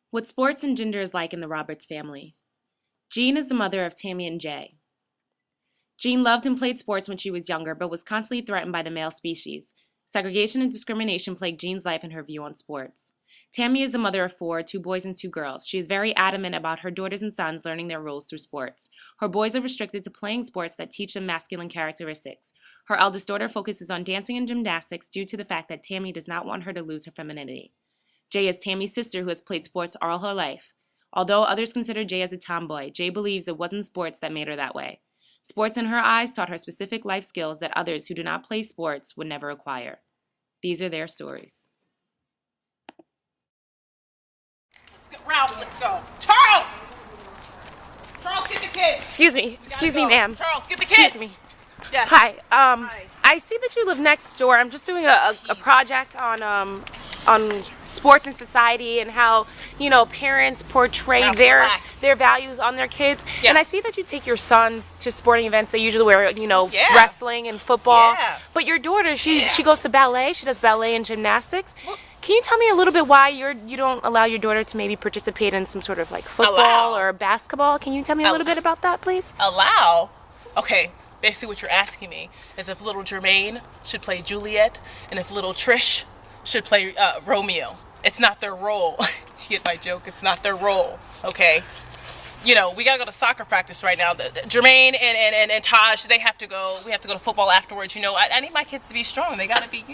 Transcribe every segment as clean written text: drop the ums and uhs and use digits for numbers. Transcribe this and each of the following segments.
What sports and gender is like in the Roberts family. Jean is the mother of Tammy and Jay. Jean loved and played sports when she was younger, but was constantly threatened by the male species. Segregation and discrimination plagued Jean's life and her view on sports. Tammy is the mother of four, 2 boys and 2 girls. She is very adamant about her daughters and sons learning their roles through sports. Her boys are restricted to playing sports that teach them masculine characteristics. Her eldest daughter focuses on dancing and gymnastics due to the fact that Tammy does not want her to lose her femininity. Jay is Tammy's sister who has played sports all her life. Although others consider Jay as a tomboy, Jay believes it wasn't sports that made her that way. Sports in her eyes taught her specific life skills that others who do not play sports would never acquire. These are their stories. Ralph, let's go. Charles! Charles, get the kids. Excuse me, ma'am. Charles, get the kids. Excuse me. Yes. Hi. Hi. I see that you live next door. I'm just doing a project on sports and society and how, parents portray Ralph, their relax. values on their kids. Yeah. And I see that you take your sons to sporting events. They usually wear, Yeah. wrestling and football. Yeah. But your daughter, she Yeah. goes to ballet. She does ballet and gymnastics. Well, Can you tell me a little bit why you don't allow your daughter to maybe participate in some sort of like football Allow. or basketball? Can you tell me a little bit about that, please? Allow? Okay, basically what you're asking me is if little Jermaine should play Juliet and if little Trish should play Romeo. It's not their role. You get my joke? It's not their role, okay? We gotta go to soccer practice right now. Jermaine and Taj, they have to go. We have to go to football afterwards. I need my kids to be strong. They gotta be,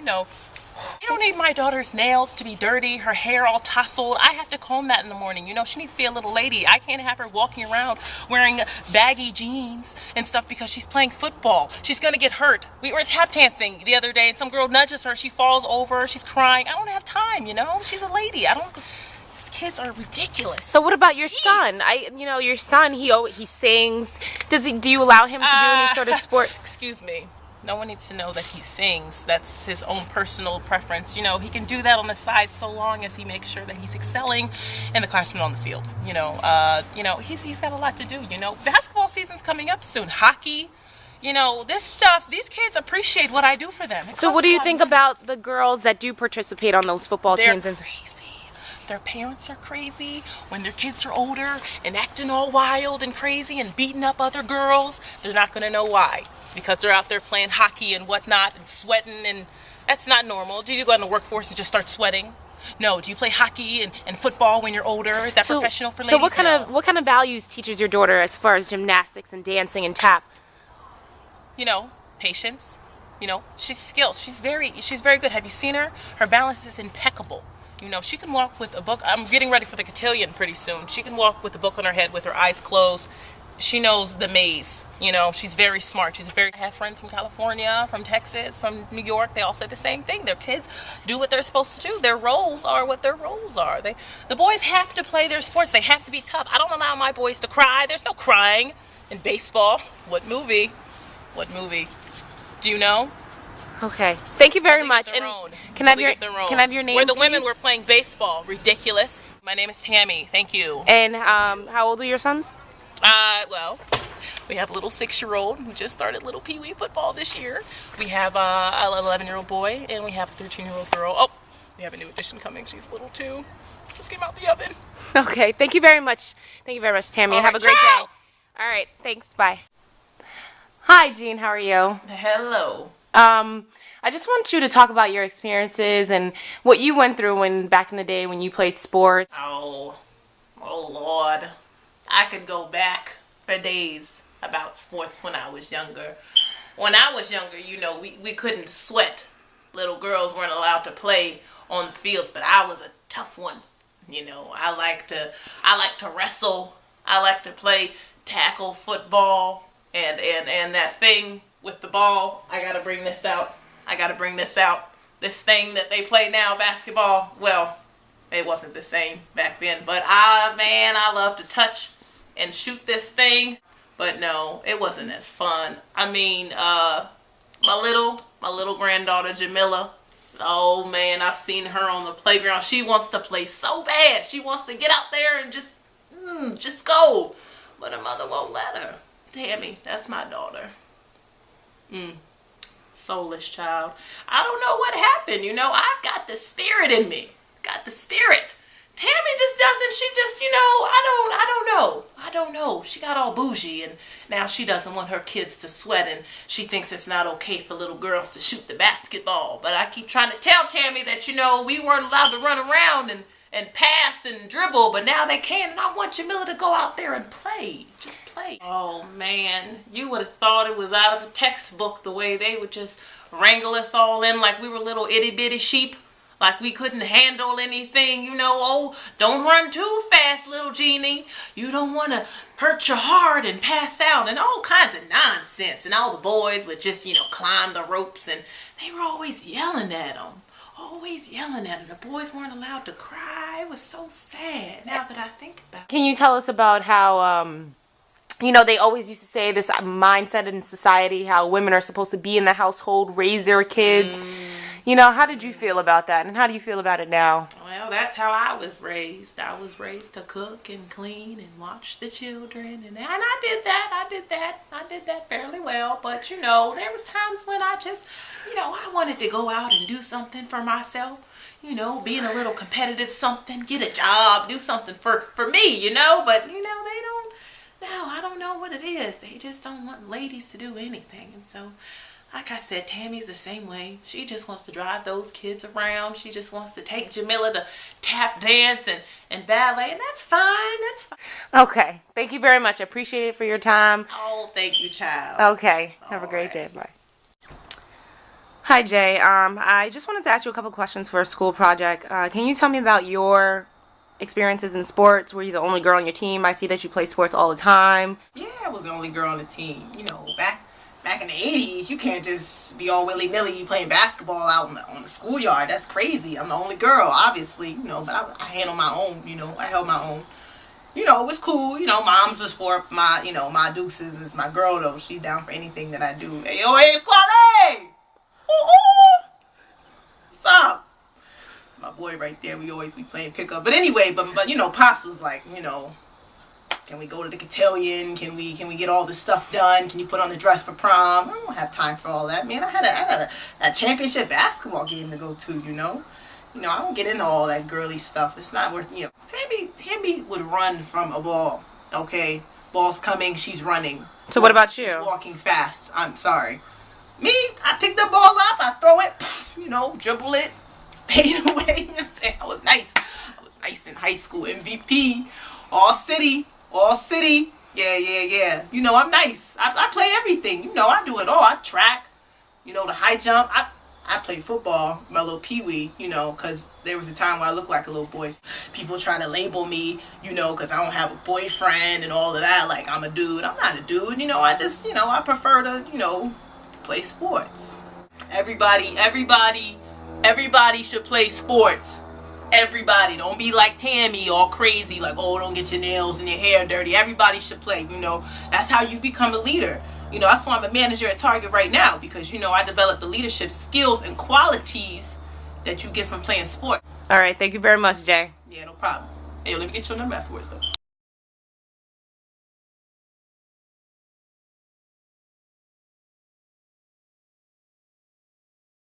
I don't need my daughter's nails to be dirty, her hair all tousled. I have to comb that in the morning. She needs to be a little lady. I can't have her walking around wearing baggy jeans and stuff because she's playing football. She's gonna get hurt. We were tap dancing the other day and some girl nudges her. She falls over. She's crying. I don't have time, She's a lady. These kids are ridiculous. So what about your son? Your son, he sings. Do you allow him to do any sort of sports? Excuse me. No one needs to know that he sings. That's his own personal preference. He can do that on the side so long as he makes sure that he's excelling in the classroom and on the field. He's got a lot to do. Basketball season's coming up soon. Hockey. This stuff. These kids appreciate what I do for them. So what do you think about the girls that do participate on those football teams? They're crazy. Their parents are crazy. When their kids are older and acting all wild and crazy and beating up other girls, they're not going to know why. It's because they're out there playing hockey and whatnot and sweating, and that's not normal. Do you go out in the workforce and just start sweating? No. Do you play hockey and football when you're older? Is that professional for ladies? So what kind of values teaches your daughter as far as gymnastics and dancing and tap? Patience. She's skilled. She's very good. Have you seen her? Her balance is impeccable. She can walk with a book. I'm getting ready for the cotillion pretty soon. She can walk with a book on her head with her eyes closed. She knows the maze. She's very smart. I have friends from California, from Texas, from New York. They all say the same thing. Their kids do what they're supposed to do. Their roles are what their roles are. The boys have to play their sports. They have to be tough. I don't allow my boys to cry. There's no crying in baseball. What movie? Do you know? Okay. Thank you very much. And can I have your name? We're the please? women. We're playing baseball. Ridiculous. My name is Tammy. Thank you. And how old are your sons? Well, we have a little 6-year-old who just started little pee-wee football this year. We have an 11-year-old boy, and we have a 13-year-old girl. Oh, we have a new addition coming. She's little too. Just came out the oven. Okay. Thank you very much. Thank you very much, Tammy. All Have right, a great Charles! day. All right. Thanks. Bye. Hi, Jean. How are you? Hello. I just want you to talk about your experiences and what you went through back in the day when you played sports. Oh Lord. I could go back for days about sports when I was younger. When I was younger, we couldn't sweat. Little girls weren't allowed to play on the fields, but I was a tough one. I like to wrestle. I like to play tackle football and that thing with the ball. I gotta bring this out. This thing that they play now, basketball, well, it wasn't the same back then. But I love to touch and shoot this thing. But no, it wasn't as fun. I mean, my little granddaughter Jamila, oh man, I've seen her on the playground. She wants to play so bad. She wants to get out there and just go. But her mother won't let her. Tammy, that's my daughter. Soulless child. I don't know what happened. I got the spirit in me. Got the spirit. Tammy just doesn't she just, I don't know. She got all bougie, and now she doesn't want her kids to sweat, and she thinks it's not okay for little girls to shoot the basketball. But I keep trying to tell Tammy that, we weren't allowed to run around and pass and dribble, but now they can, and I want Jamila to go out there and play. Just play. Oh, man. You would have thought it was out of a textbook the way they would just wrangle us all in like we were little itty-bitty sheep. Like we couldn't handle anything, oh, don't run too fast, little Jeannie. You don't want to hurt your heart and pass out and all kinds of nonsense. And all the boys would just, climb the ropes, and they were always yelling at them. Always yelling at them. The boys weren't allowed to cry. It was so sad now that I think about it. Can you tell us about how, they always used to say this mindset in society, how women are supposed to be in the household, raise their kids. How did you feel about that, and how do you feel about it now? Well, that's how I was raised. I was raised to cook and clean and watch the children, and I did that fairly well. But, there was times when I just, I wanted to go out and do something for myself, being a little competitive something, get a job, do something for me, but, they don't, no, I don't know what it is. They just don't want ladies to do anything, and so... Like I said, Tammy's the same way. She just wants to drive those kids around. She just wants to take Jamila to tap dance and ballet, and that's fine. That's fine. Okay. Thank you very much. I appreciate it for your time. Oh, thank you, child. Okay. Have a great day. Bye. Hi, Jay. I just wanted to ask you a couple questions for a school project. Can you tell me about your experiences in sports? Were you the only girl on your team? I see that you play sports all the time. Yeah, I was the only girl on the team. Back in the 80s, you can't just be all willy-nilly playing basketball out on the schoolyard. That's crazy. I'm the only girl, obviously, but I handle my own, I held my own. It was cool, mom's just for my, my deuces is my girl, though. She's down for anything that I do. Hey, yo, hey, it's Claude! Ooh! What's up? It's my boy right there. We always be playing pickup. But anyway, but Pops was like, can we go to the cotillion? Can we get all this stuff done? Can you put on the dress for prom? I don't have time for all that, man. I had a championship basketball game to go to, I don't get into all that girly stuff. It's not worth, Tammy would run from a ball, okay? Ball's coming, she's running. So what about you? She's walking fast. I'm sorry. Me, I pick the ball up, I throw it, dribble it, fade away. I'm saying? I was nice. I was nice in high school. MVP, all city. Yeah. I'm nice. I play everything. I do it all. I track, the high jump. I play football, my little peewee, because there was a time where I looked like a little boy. People try to label me, because I don't have a boyfriend and all of that. Like, I'm a dude. I'm not a dude. I just, I prefer to, play sports. Everybody should play sports. Everybody. Don't be like Tammy, all crazy, like, oh, don't get your nails and your hair dirty. Everybody should play, That's how you become a leader. That's why I'm a manager at Target right now, because, I developed the leadership skills and qualities that you get from playing sport. All right. Thank you very much, Jay. Yeah, no problem. Hey, let me get your number afterwards, though.